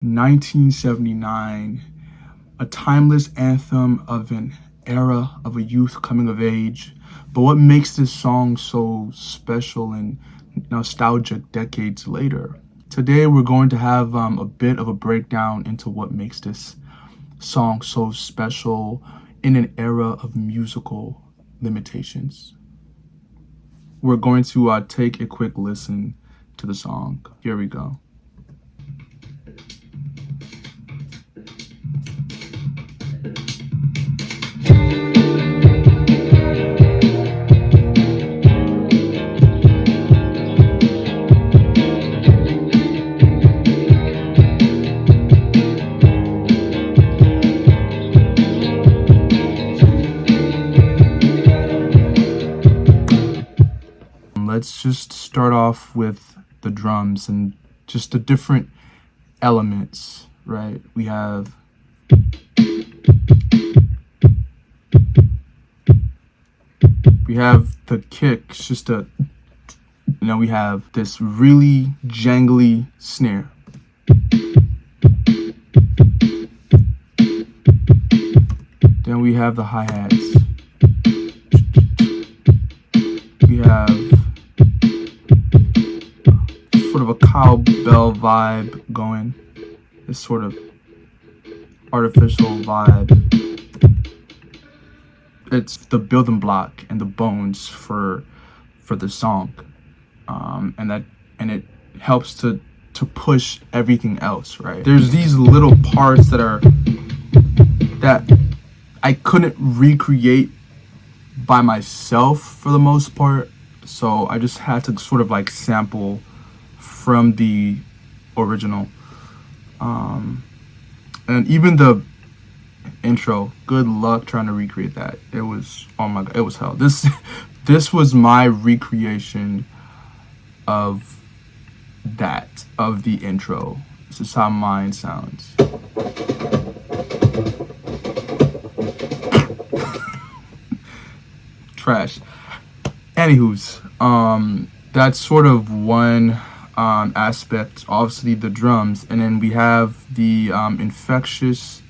1979, a timeless anthem of an era of a youth coming of age. But what makes this song so special and nostalgic decades later? Today, we're going to have a bit of a breakdown into what makes this song so special in an era of musical limitations. We're going to take a quick listen to the song. Here we go. Let's just start off with the drums and just the different elements, right? We have the kick, it's just we have this really jangly snare. Then we have the hi-hats. We have sort of a cowbell vibe going, this sort of artificial vibe. It's the building block and the bones for the song, and it helps to push everything else, right? There's these little parts that I couldn't recreate by myself for the most part, so I just had to sort of like sample from the original, and even the intro, good luck trying to recreate that. It was, oh my god, it was hell. This was my recreation of the intro. This is how mine sounds. Trash. Anywho's, that's sort of one aspect, obviously the drums, and then we have the infectious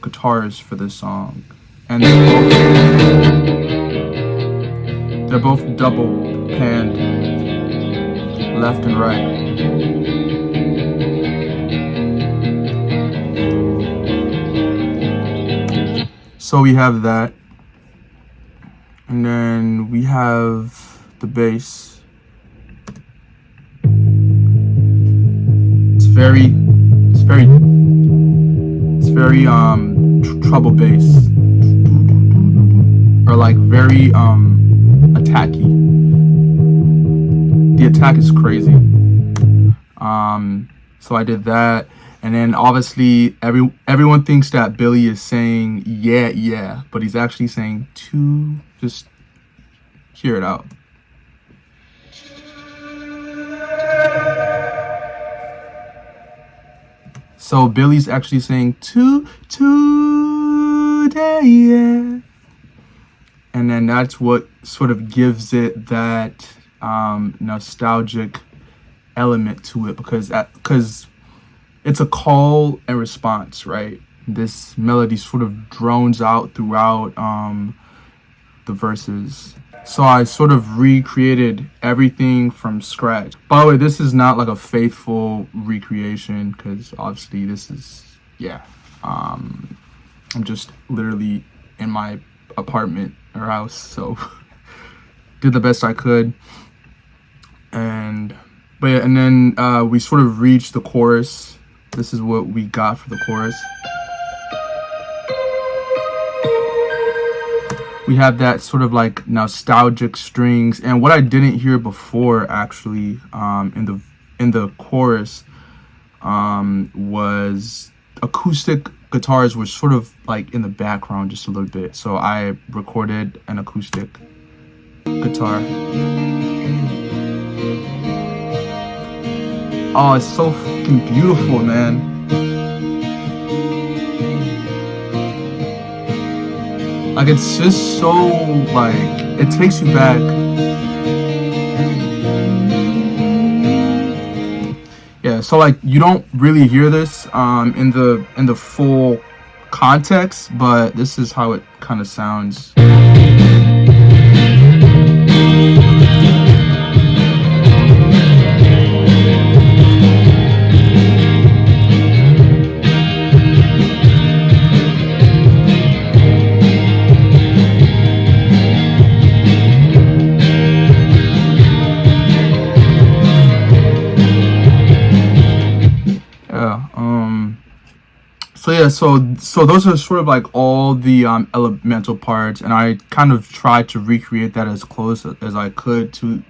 guitars for this song, and they're both double panned, left and right. So we have that, and then we have the bass. It's very treble bass, or like very attacky. The attack is crazy. So I did that, and then obviously everyone thinks that Billy is saying yeah, but he's actually saying two. Just hear it out. So Billy's actually saying today, yeah. And then that's what sort of gives it that nostalgic element to it, because it's a call and response, right? This melody sort of drones out throughout the verses. So I sort of recreated everything from scratch. By the way, this is not like a faithful recreation, because obviously this is, I'm just literally in my apartment or house, so did the best I could. And then we sort of reached the chorus. This is what we got for the chorus. We have that sort of like nostalgic strings, and what I didn't hear before actually in the chorus was acoustic guitars were sort of like in the background just a little bit. So I recorded an acoustic guitar. Oh, it's so fucking beautiful, man. Like, it's just so, like, it takes you back. Yeah, so like you don't really hear this in the full context, but this is how it kind of sounds. Yeah. So those are sort of like all the elemental parts, and I kind of tried to recreate that as close as I could to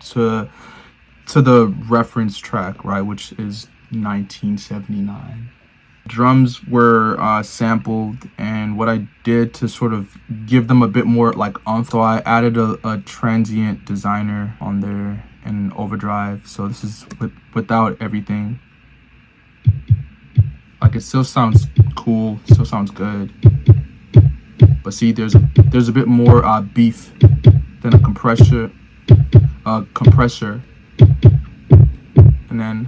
the reference track, right, which is 1979. Drums were sampled, and what I did to sort of give them a bit more like oomph, so I added a transient designer on there in overdrive. So this is without everything. Like, it still sounds cool, still sounds good, but see, there's a bit more beef than a compressor, and then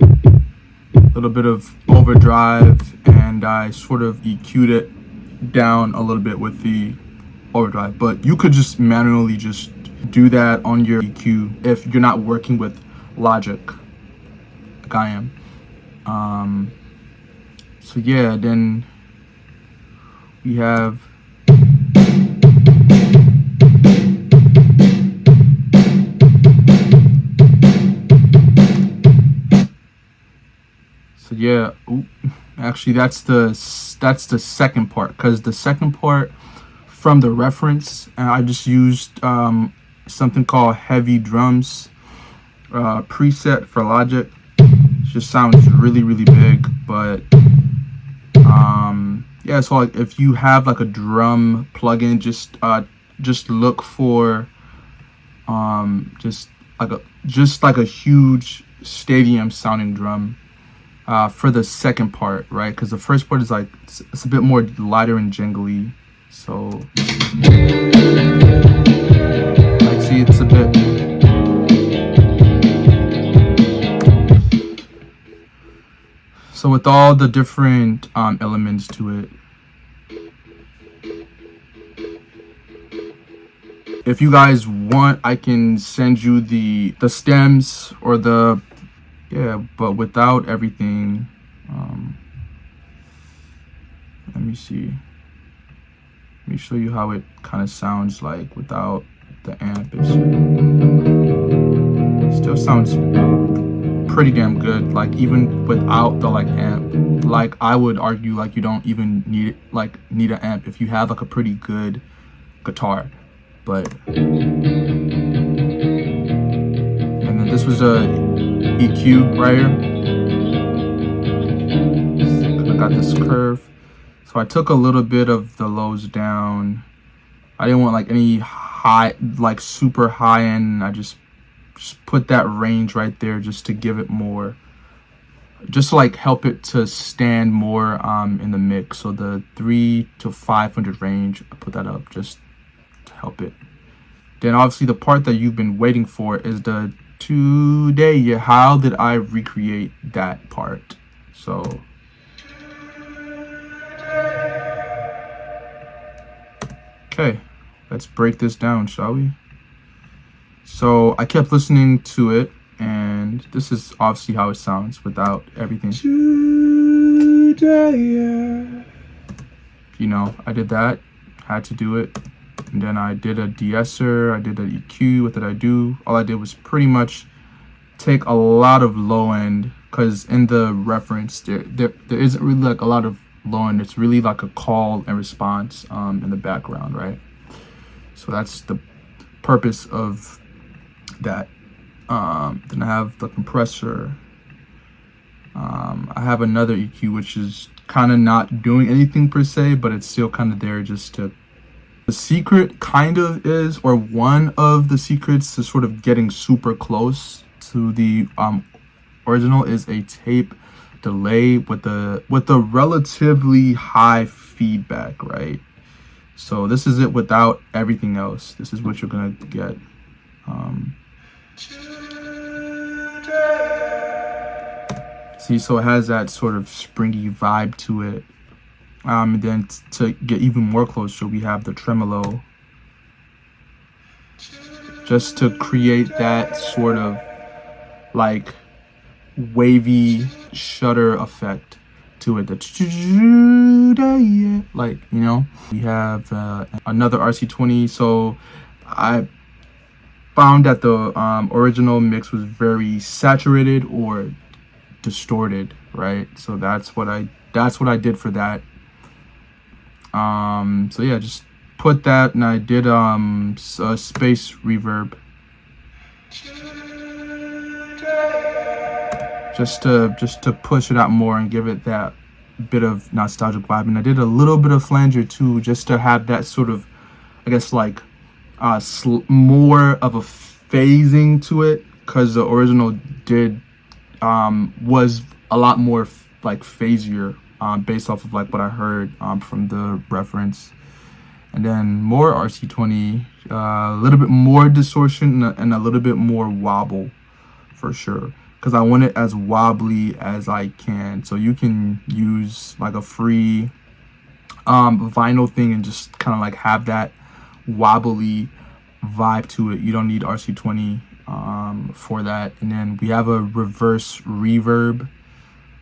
a little bit of overdrive, and I sort of EQ'd it down a little bit with the overdrive. But you could just manually just do that on your EQ if you're not working with Logic, like I am. So yeah, then we have actually that's the second part, because the second part from the reference, I just used something called heavy drums preset for Logic. It just sounds really big, but yeah, so like if you have like a drum plugin, just look for just like a huge stadium sounding drum for the second part, right? Because the first part is like it's a bit more lighter and jingly. So like, see, it's a bit. So with all the different elements to it, if you guys want, I can send you the stems or the, yeah, but without everything. Let me see. Let me show you how it kind of sounds like without the amp. It still sounds pretty damn good, like even without the like amp. Like, I would argue like you don't even need an amp if you have like a pretty good guitar. But and then this was a EQ right here. Kind of got this curve, so I took a little bit of the lows down. I didn't want like any high, like super high end. I just put that range right there just to give it more, just to like help it to stand more in the mix. So the 300 to 500 range, I put that up just to help it. Then obviously the part that you've been waiting for is the today. Yeah, how did I recreate that part? So okay, let's break this down, shall we? So I kept listening to it, and this is obviously how it sounds without everything. Today, you know, I did that, had to do it. And then I did a de-esser, I did an EQ. What did I do? All I did was pretty much take a lot of low end, because in the reference there isn't really like a lot of low end. It's really like a call and response in the background, right? So that's the purpose of that. Then I have the compressor. I have another EQ which is kind of not doing anything per se, but it's still kind of there just to. The secret kind of is, or one of the secrets to sort of getting super close to the original, is a tape delay with the relatively high feedback, right? So this is it without everything else. This is what you're gonna get. See, so it has that sort of springy vibe to it. And then to get even more closer, we have the tremolo, just to create that sort of like wavy shutter effect to it. Like, you know, we have another RC20. So I found that the original mix was very saturated or distorted, right? So that's what I did for that. So yeah, just put that, and I did space reverb just to push it out more and give it that bit of nostalgic vibe. And I did a little bit of flanger too, just to have that sort of, I guess, like more of a phasing to it, because the original did was a lot more like phasier, based off of like what I heard from the reference. And then more RC20, a little bit more distortion and a little bit more wobble for sure, because I want it as wobbly as I can. So you can use like a free vinyl thing and just kind of like have that wobbly vibe to it. You don't need RC20 for that. And then we have a reverse reverb.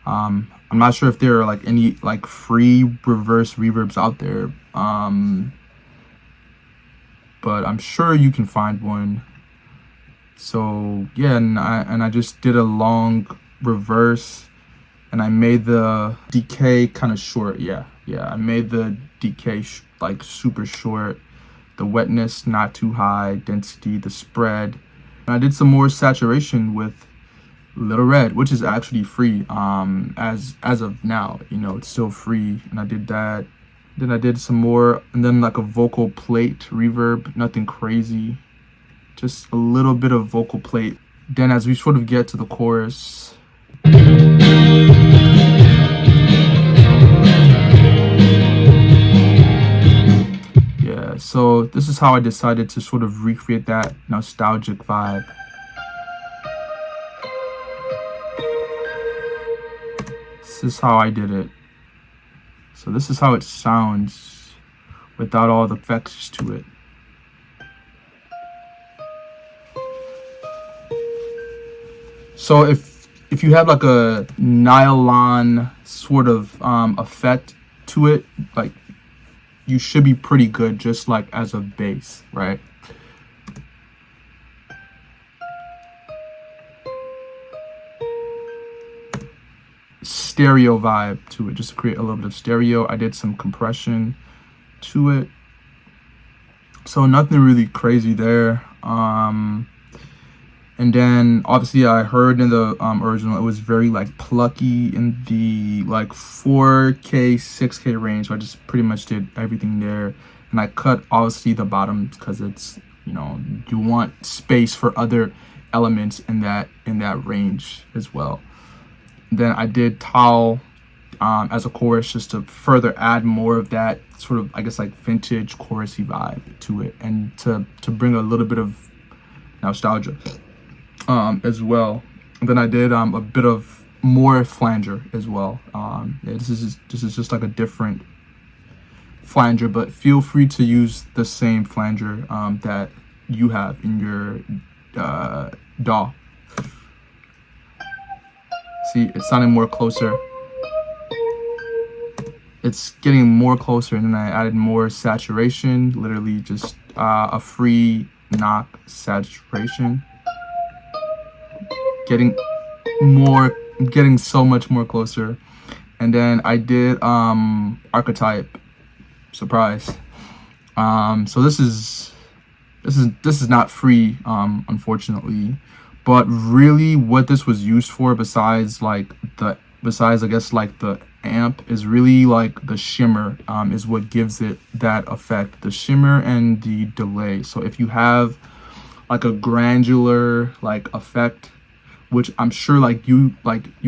I'm not sure if there are like any like free reverse reverbs out there, but I'm sure you can find one. So yeah, and I just did a long reverse, and I made the decay kind of short. Yeah, I made the decay like super short, the wetness not too high, density, the spread. And I did some more saturation with Little Red, which is actually free as of now. You know, it's still free, and I did that. Then I did some more, and then like a vocal plate reverb, nothing crazy, just a little bit of vocal plate. Then as we sort of get to the chorus, yeah, so this is how I decided to sort of recreate that nostalgic vibe. This is how I did it. So this is how it sounds without all the effects to it. So if you have like a nylon sort of effect to it, like, you should be pretty good just like as a bass, right? Stereo vibe to it, just to create a little bit of stereo. I did some compression to it, so nothing really crazy there. And then obviously I heard in the original it was very like plucky in the like 4K 6K range, so I just pretty much did everything there. And I cut obviously the bottoms because it's, you know, you want space for other elements in that range as well. Then I did towel as a chorus, just to further add more of that sort of, I guess, like vintage chorusy vibe to it, and to bring a little bit of nostalgia as well. And then I did a bit of more flanger as well. Yeah, this is just like a different flanger, but feel free to use the same flanger that you have in your DAW. See, it's sounding more closer. It's getting more closer, and then I added more saturation, literally just a free knock saturation. Getting so much more closer. And then I did archetype, surprise. So this is not free, unfortunately. But really what this was used for, besides I guess like the amp, is really like the shimmer is what gives it that effect. The shimmer and the delay. So if you have like a granular like effect, which I'm sure like you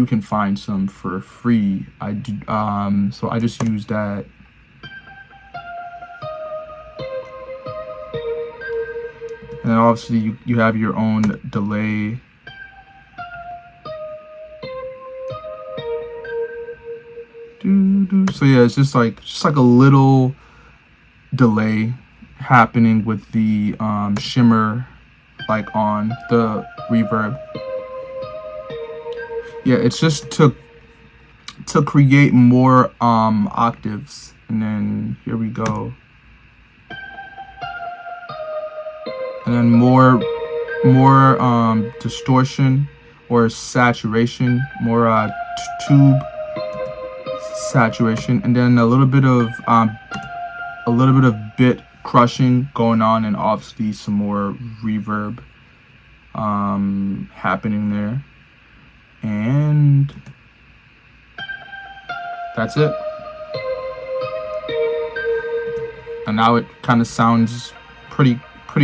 can find some for free, so I just used that. And then obviously you have your own delay. So yeah, it's just like a little delay happening with the shimmer, like on the reverb. Yeah, it's just to create more octaves. And then here we go. And then more distortion or saturation, more tube saturation, and then a little bit of bit crushing going on, and obviously some more reverb happening there. And that's it. And now it kind of sounds pretty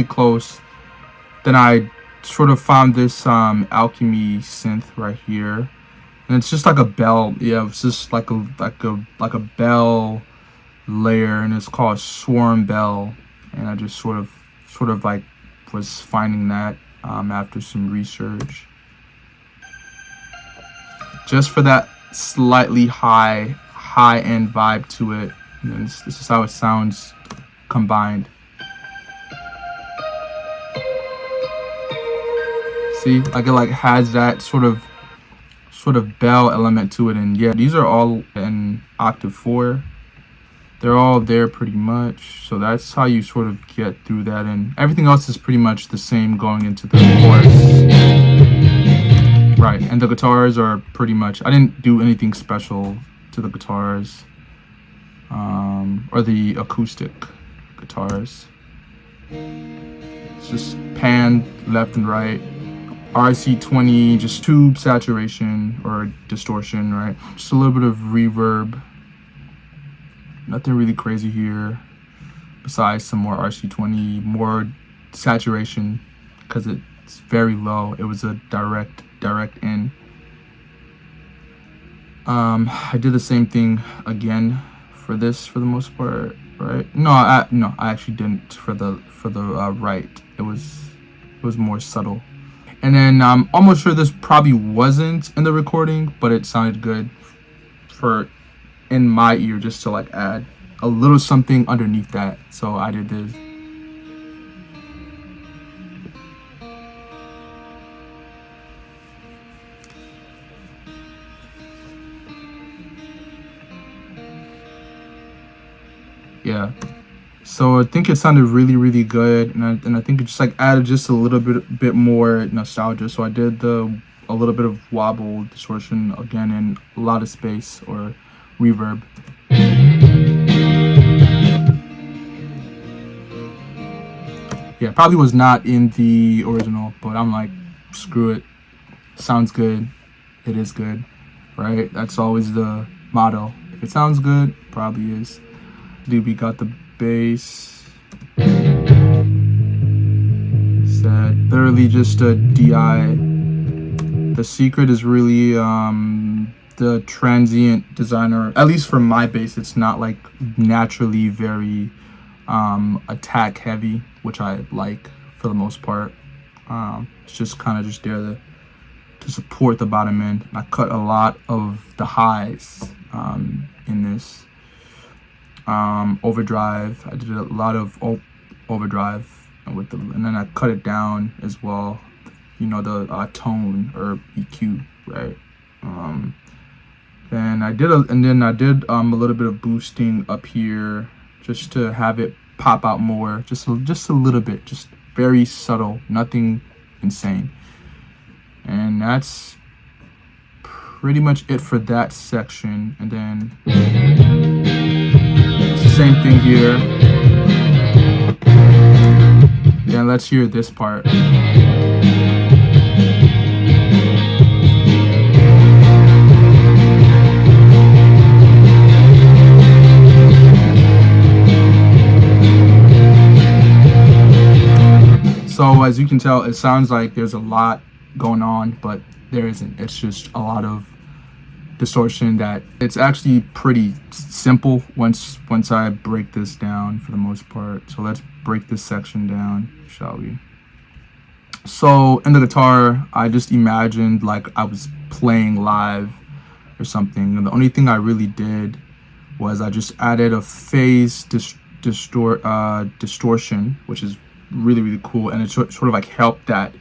close. Then I sort of found this alchemy synth right here, and it's just like a bell. Yeah, it's just like a bell layer, and it's called Swarm Bell. And I just sort of like was finding that after some research, just for that slightly high end vibe to it. And this is how it sounds combined. See, like it like has that sort of bell element to it. And yeah, these are all in octave 4. They're all there pretty much. So that's how you sort of get through that, and everything else is pretty much the same going into the chorus. Right, and the guitars are pretty much, I didn't do anything special to the guitars, or the acoustic guitars. It's just pan left and right. RC20, just tube saturation or distortion, right? Just a little bit of reverb. Nothing really crazy here, besides some more RC20, more saturation, because it's very low. It was a direct in. I did the same thing again for this for the most part, right? No, I actually didn't for the right. It was more subtle. And then I'm almost sure this probably wasn't in the recording, but it sounded good for in my ear, just to like add a little something underneath that. So I did this. Yeah. So I think it sounded really good, and I think it just like added just a little bit more nostalgia. So I did a little bit of wobble distortion again, and a lot of space or reverb. Yeah, probably was not in the original, but I'm like, screw it. Sounds good. It is good, right? That's always the motto. If it sounds good, probably is. Dude, we got the bass set. Literally just a DI. The secret is really the transient designer. At least for my bass, it's not like naturally very attack heavy, which I like for the most part. It's just kind of just there to support the bottom end. I cut a lot of the highs in this. Overdrive. I did a lot of overdrive and then I cut it down as well. You know, the tone or EQ, right? Then I did a little bit of boosting up here just to have it pop out more, just a little bit, just very subtle, nothing insane. And that's pretty much it for that section. And then it's the same thing here. Then let's hear this part. So as you can tell, it sounds like there's a lot going on, but there isn't. It's just a lot of distortion that it's actually pretty simple once I break this down for the most part. So let's break this section down, shall we? So in the guitar, I just imagined like I was playing live. or something. And the only thing I really did was I just added a phase distortion, which is really cool, and it sort of like helped that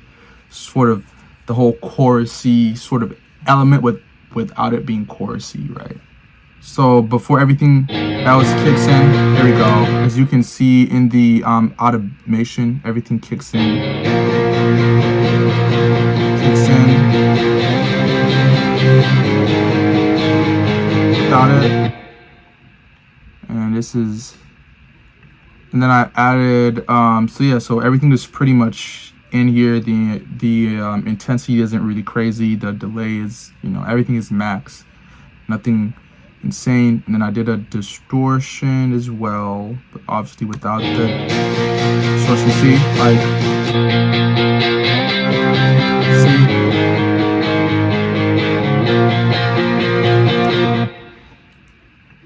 sort of the whole chorusy sort of element without it being chorusy, right? So before everything else kicks in, there we go. As you can see in the automation, everything kicks in. Without it. And this is, and then I added, so everything is pretty much in here. The intensity isn't really crazy. The delay is, everything is max. Nothing insane. And then I did a distortion as well, but obviously without the distortion.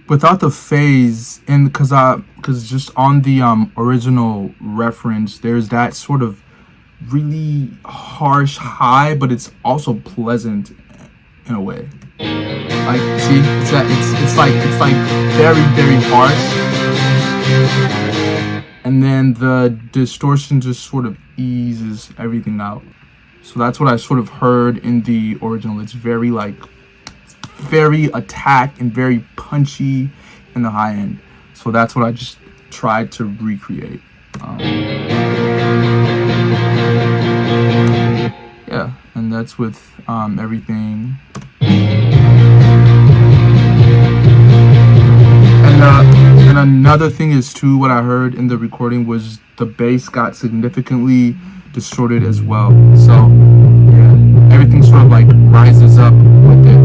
Without the phase, and because just on the original reference, there's that sort of really harsh high, but it's also pleasant in a way. Like, see, it's like very harsh, and then the distortion just sort of eases everything out. So that's what I sort of heard in the original. It's very attack and very punchy in the high end. So that's what I just tried to recreate. Yeah, and that's with everything. And another thing is too, what I heard in the recording was the bass got significantly distorted as well. So yeah, everything sort of like rises up with it.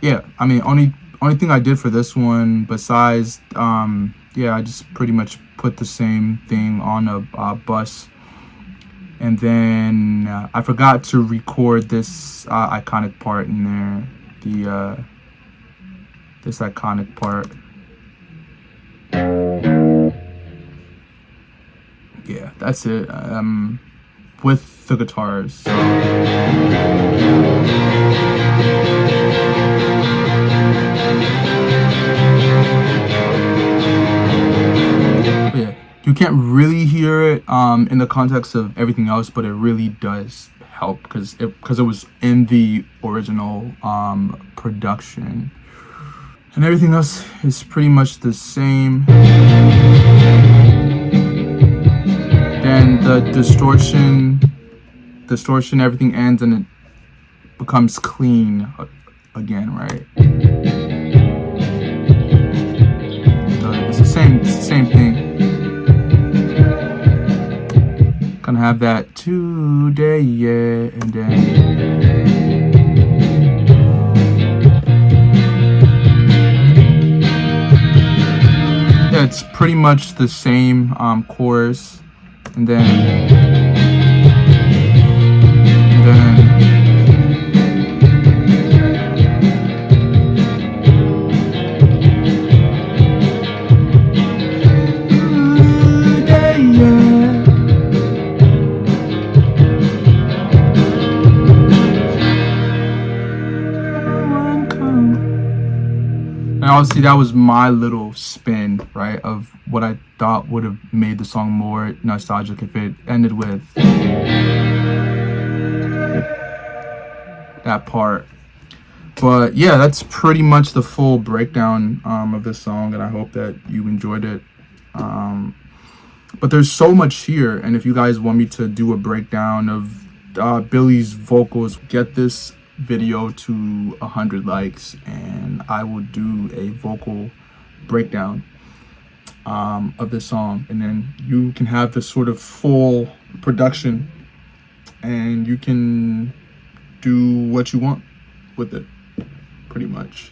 Yeah, I mean, only thing I did for this one besides I just pretty much put the same thing on a bus, and then I forgot to record this iconic part in there, this iconic part. Yeah, that's it. With the guitars. So. You can't really hear it in the context of everything else, but it really does help because it was in the original production, and everything else is pretty much the same. Then the distortion, everything ends and it becomes clean again, right? So it's the same thing. Gonna have that today, yeah, and then yeah, it's pretty much the same chorus, and then and obviously that was my little spin, right, of what I thought would have made the song more nostalgic if it ended with that part. But yeah, that's pretty much the full breakdown of this song, and I hope that you enjoyed it. But there's so much here, and if you guys want me to do a breakdown of Billy's vocals, get this video to 100 likes and I will do a vocal breakdown of this song, and then you can have this sort of full production and you can do what you want with it pretty much.